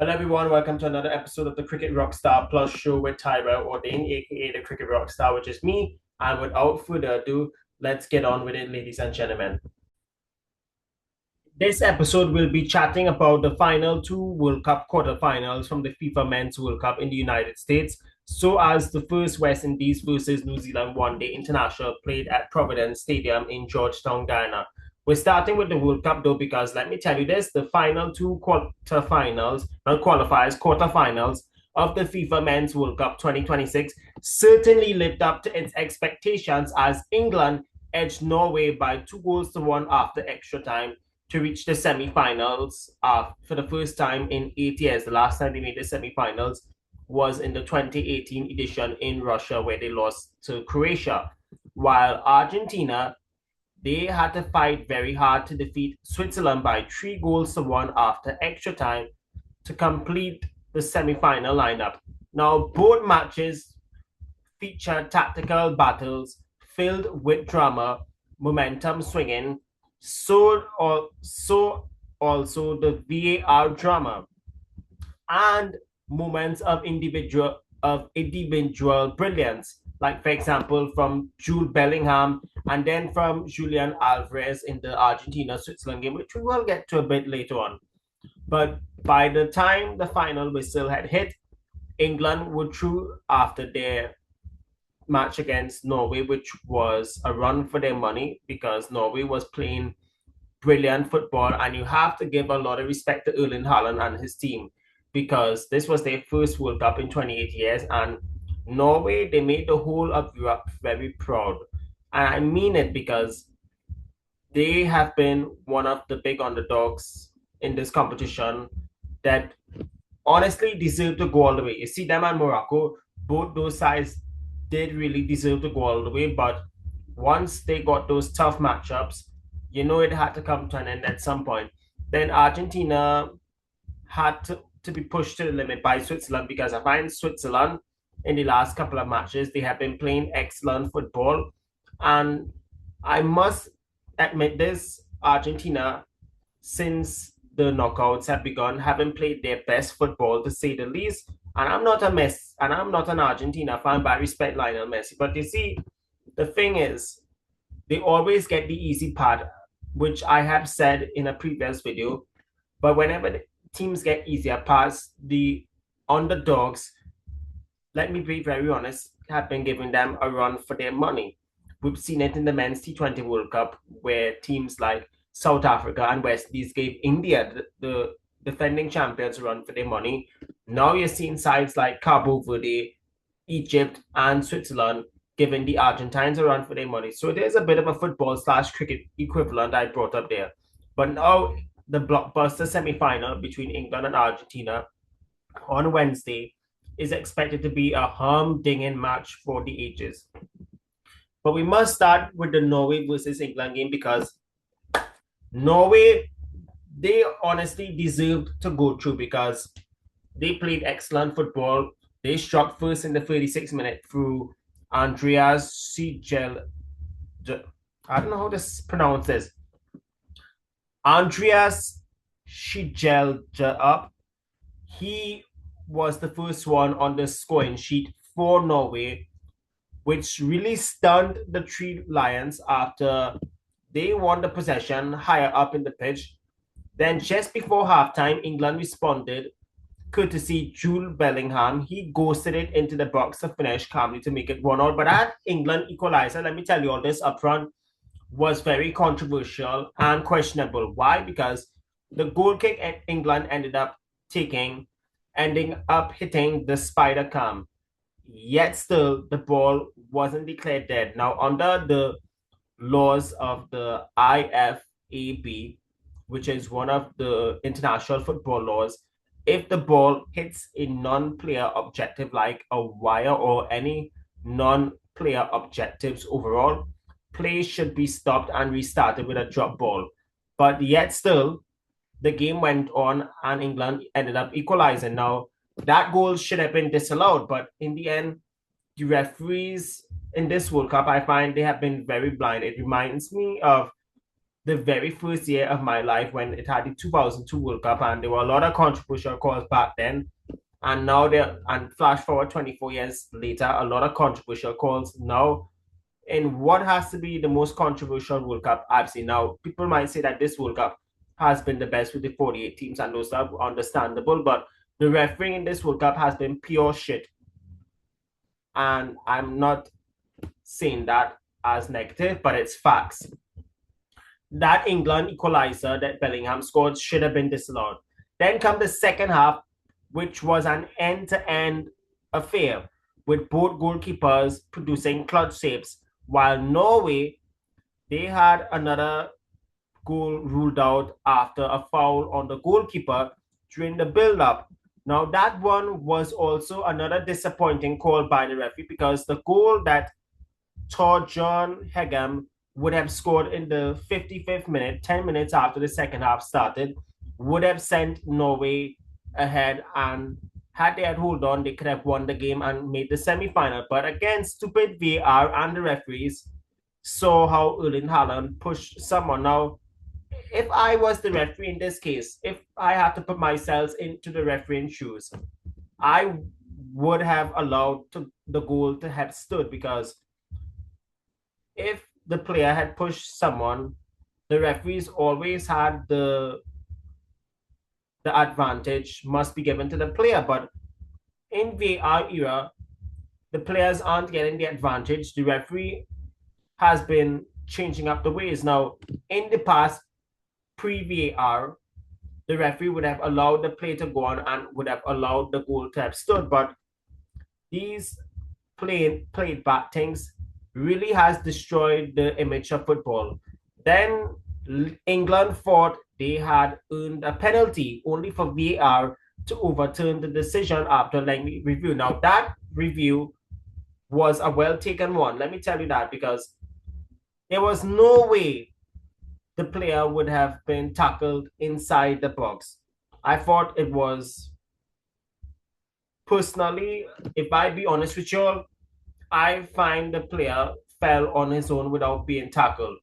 Hello everyone, welcome to another episode of the Cricket Rockstar Plus show with Tyrelle Audain, aka the Cricket Rockstar, which is me. And without further ado, let's get on with it, ladies and gentlemen. This episode will be chatting about the final two World Cup quarterfinals from the FIFA Men's World Cup in the United States, so as the first West Indies versus New Zealand one-day international played at Providence Stadium in Georgetown, Guyana. We're starting with the World Cup though, because let me tell you this, the final two quarterfinals, not qualifiers, quarterfinals of the FIFA Men's World Cup 2026 certainly lived up to its expectations as England edged Norway by 2 goals to 1 after extra time to reach the semi-finals for the first time in 8 years. The last time they made the semi-finals was in the 2018 edition in Russia, where they lost to Croatia. While Argentina, they had to fight very hard to defeat Switzerland by 3 goals to 1 after extra time to complete the semi-final lineup. Now, both matches featured tactical battles filled with drama, momentum swinging, so also the VAR drama and moments of individual brilliance, like for example from Jude Bellingham and then from Julian Alvarez in the Argentina-Switzerland game, which we will get to a bit later on. But by the time the final whistle had hit, England were through after their match against Norway, which was a run for their money because Norway was playing brilliant football, and you have to give a lot of respect to Erling Haaland and his team because this was their first World Cup in 28 years, and Norway, they made the whole of Europe very proud. And I mean it because they have been one of the big underdogs in this competition that honestly deserve to go all the way. You see them and Morocco, both those sides did really deserve to go all the way, but once they got those tough matchups, you know it had to come to an end at some point. Then Argentina had to be pushed to the limit by Switzerland because I find Switzerland in the last couple of matches, they have been playing excellent football. And I must admit this, Argentina, since the knockouts have begun, haven't played their best football to say the least. And I'm not a Messi, and I'm not an Argentina fan, but I respect Lionel Messi. But you see, the thing is, they always get the easy part, which I have said in a previous video. But whenever the teams get easier parts, the underdogs, let me be very honest, have been giving them a run for their money. We've seen it in the men's T20 World Cup, where teams like South Africa and West Indies gave India, the defending champions, a run for their money. Now you're seeing sides like Cabo Verde, Egypt, and Switzerland giving the Argentines a run for their money. So there's a bit of a football slash cricket equivalent I brought up there. But now the blockbuster semi-final between England and Argentina on Wednesday is expected to be a hum-dinging match for the ages. But we must start with the Norway versus England game because Norway, they honestly deserved to go through because they played excellent football. They struck first in the 36th minute through Andreas Sigel. I don't know how to pronounce this. Andreas Sigel up. He was the first one on the scoring sheet for Norway, which really stunned the Three Lions after they won the possession higher up in the pitch. Then just before halftime, England responded courtesy Jude Bellingham. He ghosted it into the box to finish calmly to make it 1-0. But that England equalizer, let me tell you all this up front, was very controversial and questionable. Why? Because the goal kick England ended up taking, ending up hitting the spider cam. Yet still, the ball wasn't declared dead. Now, under the laws of the IFAB, which is one of the international football laws, if the ball hits a non-player objective like a wire or any non-player objectives overall, play should be stopped and restarted with a drop ball. But yet still, the game went on and England ended up equalizing. Now, that goal should have been disallowed, but in the end, the referees in this World Cup, I find they have been very blind. It reminds me of the very first year of my life when it had the 2002 World Cup, and there were a lot of controversial calls back then. And now and flash forward 24 years later, a lot of controversial calls now in what has to be the most controversial World Cup I've seen. Now, people might say that this World Cup has been the best with the 48 teams, and those are understandable, but the refereeing in this World Cup has been pure shit. And I'm not saying that as negative, but it's facts. That England equalizer that Bellingham scored should have been disallowed. Then come the second half, which was an end-to-end affair, with both goalkeepers producing clutch saves, while Norway, they had another goal ruled out after a foul on the goalkeeper during the build-up. Now, that one was also another disappointing call by the referee, because the goal that Torbjørn Hegem would have scored in the 55th minute, 10 minutes after the second half started, would have sent Norway ahead, and had they had hold on, they could have won the game and made the semi-final. But again, stupid VAR and the referees saw how Erling Haaland pushed someone. Now, if I was the referee in this case, if I had to put myself into the refereeing shoes, I would have allowed the goal to have stood, because if the player had pushed someone, the referees always had the advantage must be given to the player. But in VAR era, the players aren't getting the advantage. The referee has been changing up the ways. Now, in the past, pre-VAR, the referee would have allowed the play to go on and would have allowed the goal to have stood. But these played back things really has destroyed the image of football. Then England thought they had earned a penalty, only for VAR to overturn the decision after lengthy review. Now, that review was a well-taken one. Let me tell you that, because there was no way the player would have been tackled inside the box. I thought it was, personally, if I be honest with you all, I find the player fell on his own without being tackled.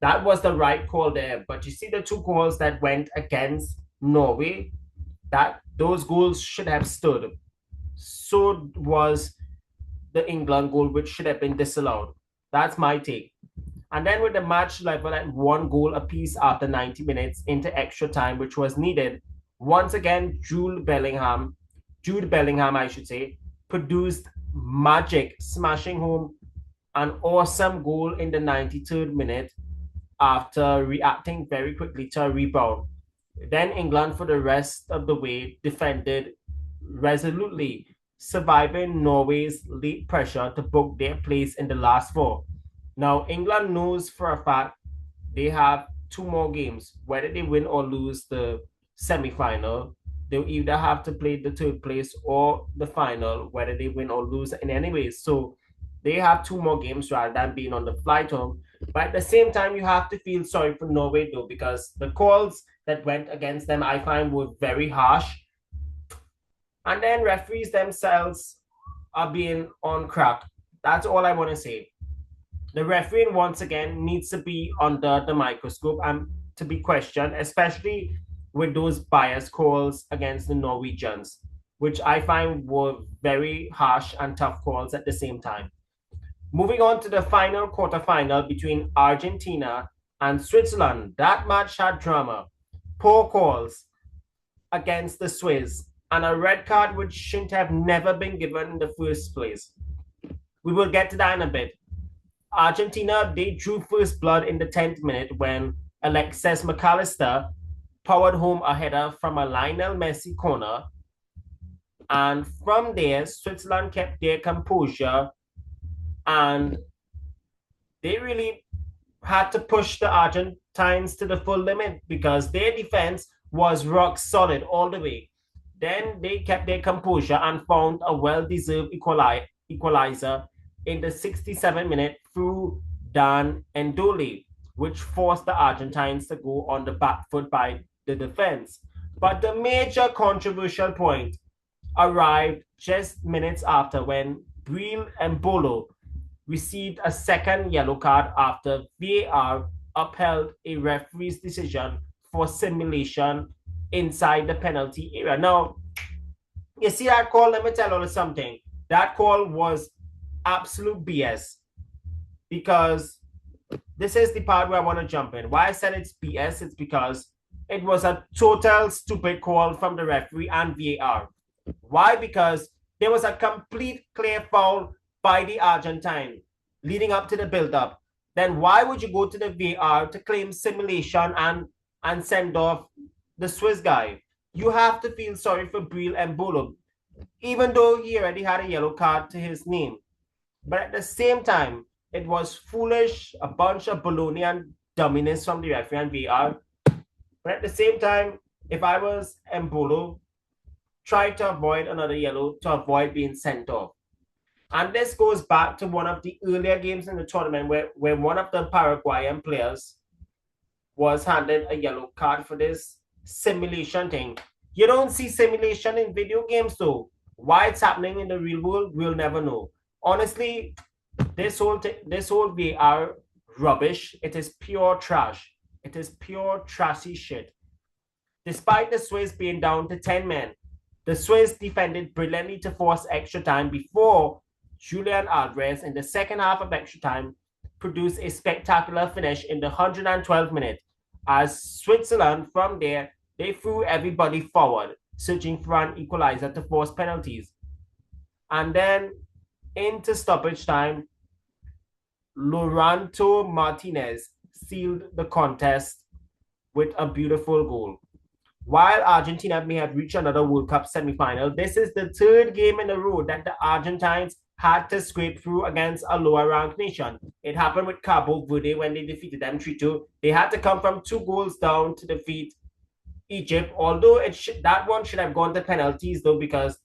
That was the right call there. But you see the two goals that went against Norway, that those goals should have stood. So was the England goal, which should have been disallowed. That's my take. And then with the match level at 1 goal apiece after 90 minutes into extra time, which was needed, once again, Jude Bellingham, I should say, produced magic, smashing home an awesome goal in the 93rd minute after reacting very quickly to a rebound. Then England, for the rest of the way, defended resolutely, surviving Norway's late pressure to book their place in the last four. Now, England knows for a fact they have 2 more games. Whether they win or lose the semi-final, they'll either have to play the 3rd place or the final, whether they win or lose in any way. So they have 2 more games rather than being on the flight home. But at the same time, you have to feel sorry for Norway, though, because the calls that went against them, I find, were very harsh. And then referees themselves are being on crack. That's all I want to say. The refereeing, once again, needs to be under the microscope and to be questioned, especially with those biased calls against the Norwegians, which I find were very harsh and tough calls at the same time. Moving on to the final quarterfinal between Argentina and Switzerland. That match had drama, poor calls against the Swiss, and a red card which shouldn't have never been given in the first place. We will get to that in a bit. Argentina, they drew first blood in the 10th minute when Alexis McAllister powered home a header from a Lionel Messi corner. And from there, Switzerland kept their composure, and they really had to push the Argentines to the full limit, because their defense was rock solid all the way. Then they kept their composure and found a well-deserved equalizer in the 67th minute through Dan Endoli, which forced the Argentines to go on the back foot by the defense. But the major controversial point arrived just minutes after, when Breel Embolo received a second yellow card after VAR upheld a referee's decision for simulation inside the penalty area. Now, you see that call? Let me tell you something. That call was absolute BS because this is the part where I want to jump in. Why I said it's BS, it's because it was a total stupid call from the referee and VAR. Why? Because there was a complete clear foul by the Argentine leading up to the build-up. Then why would you go to the VAR to claim simulation and send off the Swiss guy? You have to feel sorry for Breel Embolo, even though he already had a yellow card to his name. But at the same time, it was foolish, a bunch of baloney and dumminess from the referee and VAR. But at the same time, if I was Embolo, try to avoid another yellow to avoid being sent off. And this goes back to one of the earlier games in the tournament where one of the Paraguayan players was handed a yellow card for this simulation thing. You don't see simulation in video games, though. Why it's happening in the real world, we'll never know. Honestly, this whole VAR rubbish, it is pure trash. It is pure trashy shit. Despite the Swiss being down to 10 men, the Swiss defended brilliantly to force extra time before Julian Alvarez in the second half of extra time produced a spectacular finish in the 112th minute. As Switzerland, from there, they threw everybody forward, searching for an equalizer to force penalties. And then into stoppage time, Loranto Martinez sealed the contest with a beautiful goal. While Argentina may have reached another World Cup semi-final, this is the third game in a row that the Argentines had to scrape through against a lower-ranked nation. It happened with Cabo Verde when they defeated them 3-2. They had to come from 2 goals down to defeat Egypt, although that one should have gone to penalties, though, because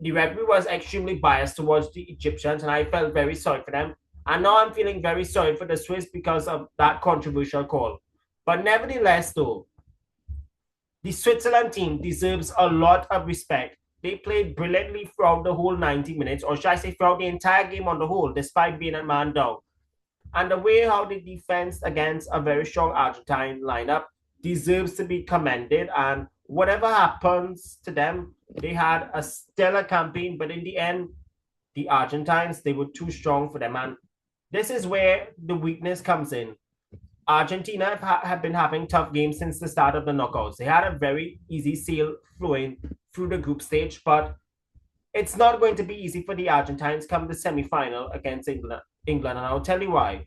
the referee was extremely biased towards the Egyptians, and I felt very sorry for them. And now I'm feeling very sorry for the Swiss because of that controversial call. But nevertheless, though, the Switzerland team deserves a lot of respect. They played brilliantly throughout the whole 90 minutes, or should I say throughout the entire game on the whole, despite being a man down. And the way how they defensed against a very strong Argentine lineup deserves to be commended. And whatever happens to them, they had a stellar campaign, but in the end, the Argentines, they were too strong for them. And this is where the weakness comes in. Argentina have been having tough games since the start of the knockouts. They had a very easy sail flowing through the group stage, but it's not going to be easy for the Argentines come the semi-final against England. And I'll tell you why.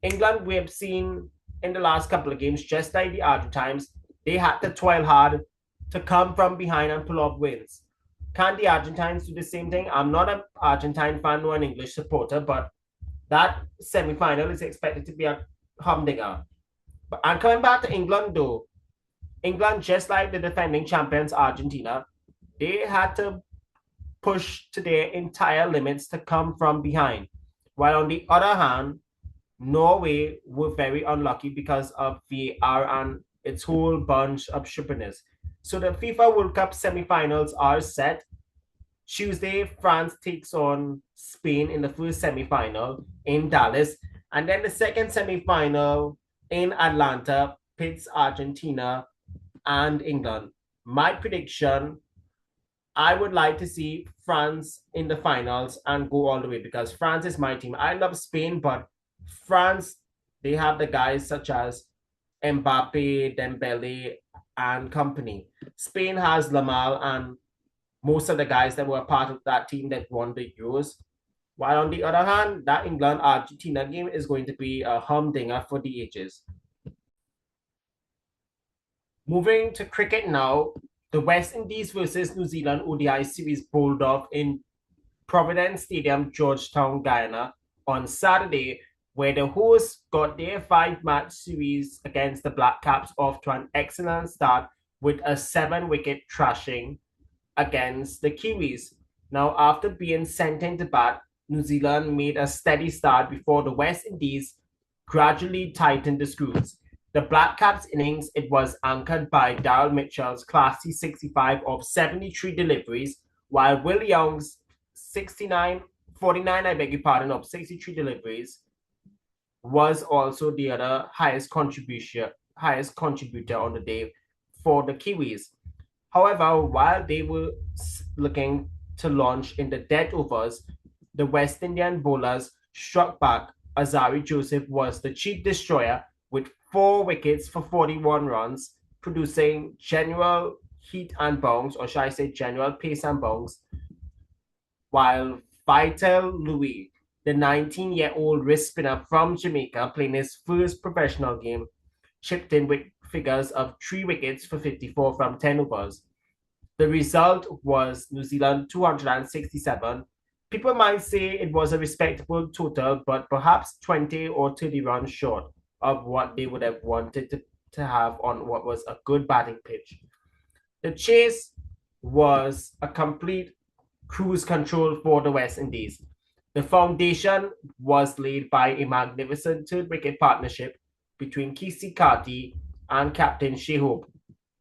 England, we have seen in the last couple of games, just like the Argentines, they had to toil hard to come from behind and pull off wins. Can the Argentines do the same thing? I'm not an Argentine fan nor an English supporter, but that semi-final is expected to be a humdinger. And coming back to England, though, England, just like the defending champions Argentina, they had to push to their entire limits to come from behind. While on the other hand, Norway were very unlucky because of VAR and its whole bunch of stupidness. So the FIFA World Cup semi-finals are set. Tuesday, France takes on Spain in the first semi-final in Dallas. And then the second semi-final in Atlanta pits Argentina and England. My prediction, I would like to see France in the finals and go all the way because France is my team. I love Spain, but France, they have the guys such as Mbappe, Dembele, and company. Spain has Lamal and most of the guys that were part of that team that won the Euros. While on the other hand, that England-Argentina game is going to be a humdinger for the ages. Moving to cricket now, the West Indies versus New Zealand ODI series bowled off in Providence Stadium, Georgetown, Guyana on Saturday, where the hosts got their 5-match series against the Black Caps off to an excellent start with a 7-wicket thrashing against the Kiwis. Now, after being sent into bat, New Zealand made a steady start before the West Indies gradually tightened the screws. The Black Caps innings, it was anchored by Daryl Mitchell's classy 65 of 73 deliveries, while Will Young's 49, I beg your pardon, of 63 deliveries was also the other highest contributor on the day for the Kiwis. However, while they were looking to launch in the dead overs, the West Indian bowlers struck back. Azari Joseph was the chief destroyer with 4 wickets for 41 runs, producing general heat and bounce, or should I say general pace and bounce, while Vital Louis, the 19-year-old wrist spinner from Jamaica, playing his first professional game, chipped in with figures of 3 wickets for 54 from 10 overs. The result was New Zealand 267. People might say it was a respectable total, but perhaps 20 or 30 runs short of what they would have wanted to have on what was a good batting pitch. The chase was a complete cruise control for the West Indies. The foundation was laid by a magnificent third-wicket partnership between Kesey Carty and Captain Shai Hope.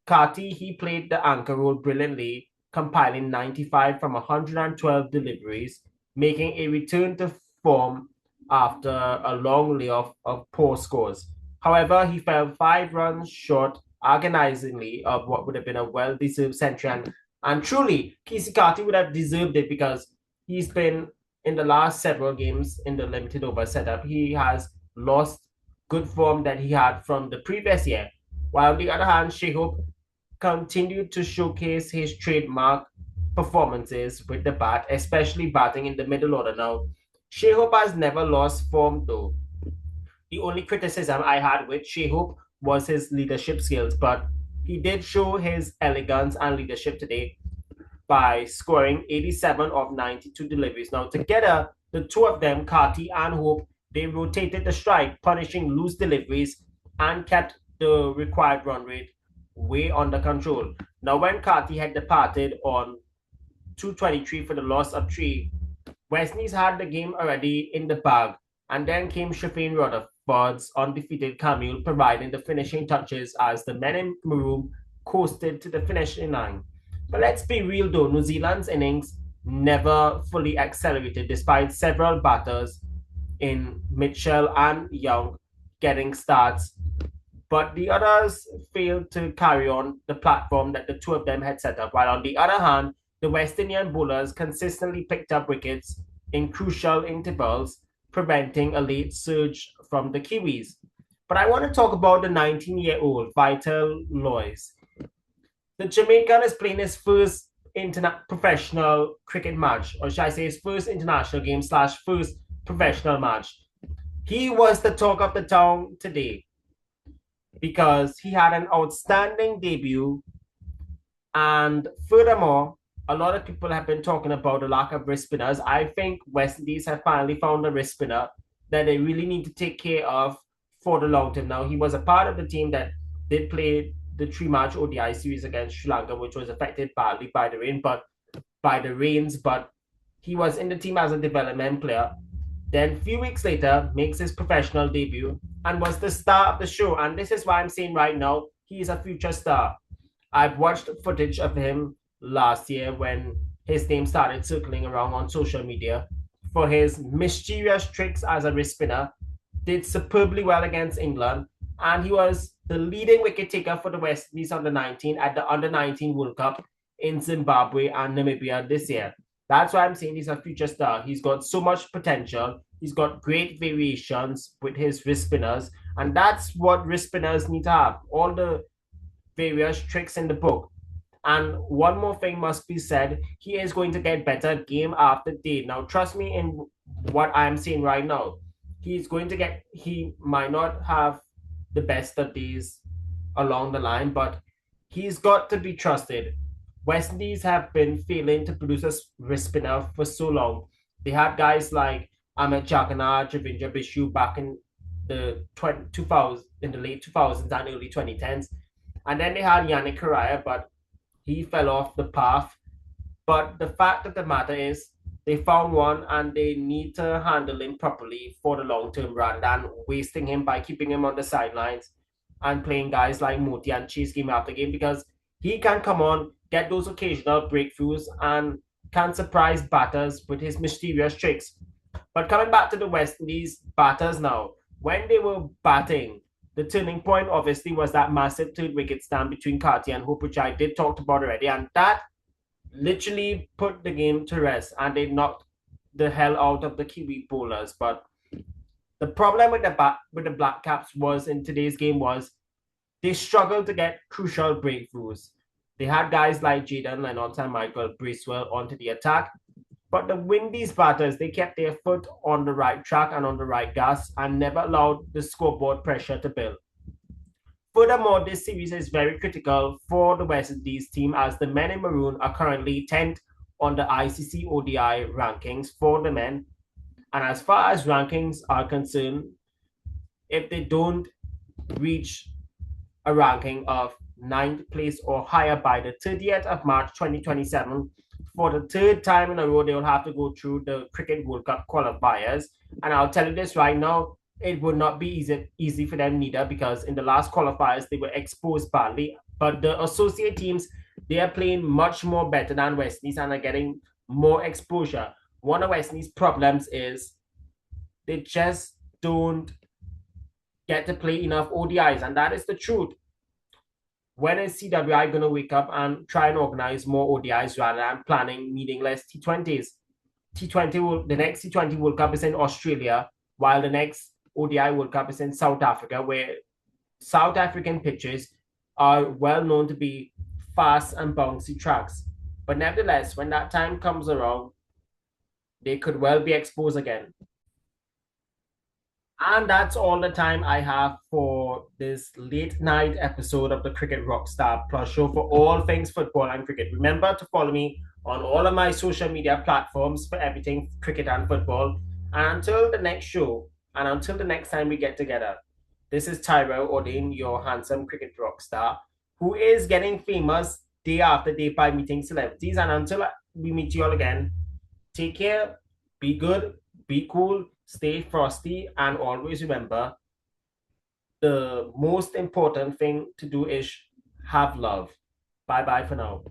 Carty, he played the anchor role brilliantly, compiling 95 from 112 deliveries, making a return to form after a long layoff of poor scores. However, he fell 5 runs short agonizingly of what would have been a well-deserved century. And truly, Kesey Carty would have deserved it because he's been in the last several games in the limited over setup. He has lost good form that he had from the previous year. While on the other hand, Shai Hope continued to showcase his trademark performances with the bat, especially batting in the middle order. Now, Shai Hope has never lost form though. The only criticism I had with Shai Hope was his leadership skills, but he did show his elegance and leadership today by scoring 87 of 92 deliveries. Now, together, the two of them, Carty and Hope, they rotated the strike, punishing loose deliveries and kept the required run rate way under control. Now, when Carty had departed on 223 for the loss of 3, West Indies had the game already in the bag, and then came Shafeen Rutherford's undefeated Camille, providing the finishing touches as the men in maroon coasted to the finishing line. But let's be real though, New Zealand's innings never fully accelerated despite several batters in Mitchell and Young getting starts. But the others failed to carry on the platform that the two of them had set up. While on the other hand, the West Indian bowlers consistently picked up wickets in crucial intervals, preventing a late surge from the Kiwis. But I want to talk about the 19-year-old Vital Lois. The Jamaican is playing his first professional cricket match, or should I say his first international game / first professional match. He was the talk of the town today because he had an outstanding debut. And furthermore, a lot of people have been talking about the lack of wrist spinners. I think West Indies have finally found a wrist spinner that they really need to take care of for the long term. Now, he was a part of the team that did play the 3-match ODI series against Sri Lanka, which was affected badly by the rains, but he was in the team as a development player. Then a few weeks later, makes his professional debut and was the star of the show. And this is why I'm saying right now, he is a future star. I've watched footage of him last year when his name started circling around on social media for his mischievous tricks as a wrist spinner. Did superbly well against England, and he was the leading wicket taker for the West Indies under-19 at the under-19 World Cup in Zimbabwe and Namibia this year. That's why I'm saying he's a future star. He's got so much potential. He's got great variations with his wrist spinners, and that's what wrist spinners need to have, all the various tricks in the book. And one more thing must be said, he is going to get better game after day. Now, trust me in what I'm saying right now. He might not have the best of days along the line, but he's got to be trusted. West Indies have been failing to produce a wrist spinner for so long. They had guys like Amit Jagana, Javindra Bishu back in the late 2000s and early 2010s. And then they had Yannick Correa, but he fell off the path. But the fact of the matter is, they found one and they need to handle him properly for the long term rather than wasting him by keeping him on the sidelines and playing guys like Moti and chase game after game, because he can come on, get those occasional breakthroughs and can surprise batters with his mysterious tricks. But coming back to the West Indies batters now, when they were batting, the turning point obviously was that massive third wicket stand between Cartier and Hope, which I did talk about already, and that literally put the game to rest, and they knocked the hell out of the Kiwi bowlers. But the problem with the Black Caps was in today's game was they struggled to get crucial breakthroughs. They had guys like Jaden Leonard and Michael Bracewell onto the attack, but the Windies batters, they kept their foot on the right track and on the right gas and never allowed the scoreboard pressure to build. Furthermore, this series is very critical for the West Indies team as the men in maroon are currently 10th on the ICC ODI rankings for the men. And as far as rankings are concerned, if they don't reach a ranking of 9th place or higher by the 30th of March 2027, for the third time in a row, they will have to go through the Cricket World Cup qualifiers. And I'll tell you this right now, it would not be easy for them neither, because in the last qualifiers, they were exposed badly. But the associate teams, they are playing much more better than West Indies and are getting more exposure. One of West Indies' problems is they just don't get to play enough ODIs, and that is the truth. When is CWI going to wake up and try and organize more ODIs rather than planning meaningless T20s? The next T20 World Cup is in Australia, while the next ODI World Cup is in South Africa, where South African pitches are well known to be fast and bouncy tracks. But nevertheless, when that time comes around, they could well be exposed again. And that's all the time I have for this late night episode of the Cricket Rockstar Plus show for all things football and cricket. Remember to follow me on all of my social media platforms for everything cricket and football. And until the next show, and until the next time we get together, this is Tyrelle Audain, your handsome cricket rock star, who is getting famous day after day by meeting celebrities. And until we meet you all again, take care, be good, be cool, stay frosty, and always remember the most important thing to do is have love. Bye bye for now.